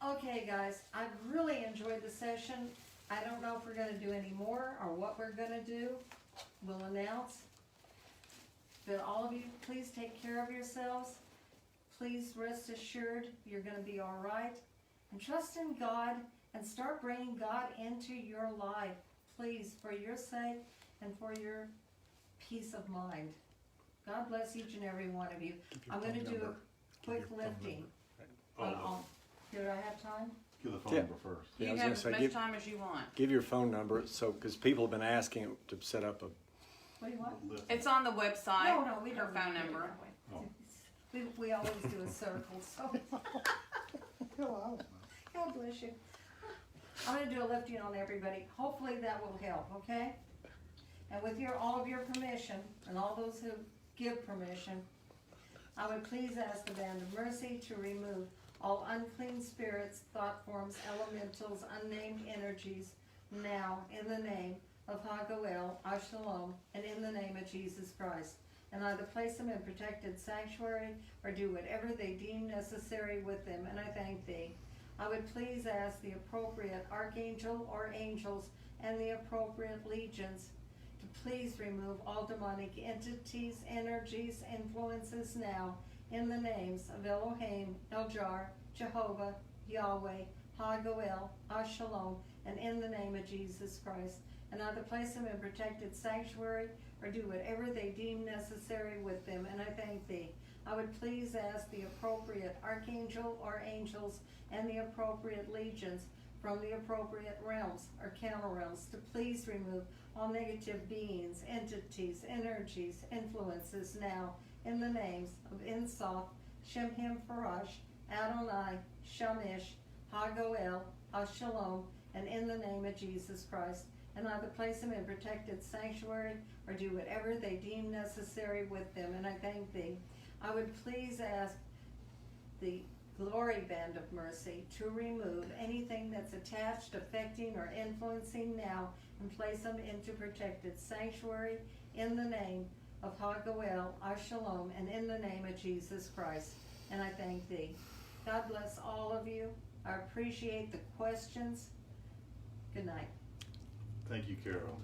A: Okay, guys, I've really enjoyed the session. I don't know if we're going to do any more or what we're going to do. We'll announce. But all of you, please take care of yourselves. Please rest assured you're going to be all right. And trust in God and start bringing God into your life. Please, for your sake and for your peace of mind. God bless each and every one of you. I'm going to do a quick lifting. Did I have time?
E: Give the phone
D: Yeah.
E: number first.
B: You
D: Yeah, I was
B: have
D: gonna
B: as
D: say,
B: much
D: give-
B: time as you want.
D: Give your phone number, so, because people have been asking to set up a,
A: What do you want?
E: Lift.
B: It's on the website.
A: No, we
B: her
A: don't.
B: phone
A: need to do it
B: number.
A: that way. We always do a circle, so. God bless you. I'm gonna do a lifting on everybody. Hopefully that will help, okay? And with all of your permission, and all those who give permission, I would please ask the Band of Mercy to remove all unclean spirits, thought forms, elementals, unnamed energies, now in the name of Hagoel, Ashalom, and in the name of Jesus Christ. And either place them in protected sanctuary or do whatever they deem necessary with them, and I thank thee. I would please ask the appropriate archangel or angels and the appropriate legions to please remove all demonic entities, energies, influences now in the names of Elohim, Eljar, Jehovah, Yahweh, Hagoel, Ashalom, and in the name of Jesus Christ. And either place them in protected sanctuary or do whatever they deem necessary with them, and I thank thee. I would please ask the appropriate archangel or angels and the appropriate legions from the appropriate realms or counter realms to please remove all negative beings, entities, energies, influences now in the names of Insof, Shemhim Farash, Adonai, Shamish, Hagoel, Ashalom, and in the name of Jesus Christ. And either place them in protected sanctuary or do whatever they deem necessary with them, and I thank thee. I would please ask the Glory Band of Mercy to remove anything that's attached, affecting, or influencing now and place them into protected sanctuary in the name of Hagoel, Ashalom, and in the name of Jesus Christ. And I thank thee. God bless all of you. I appreciate the questions. Good night.
E: Thank you, Carol.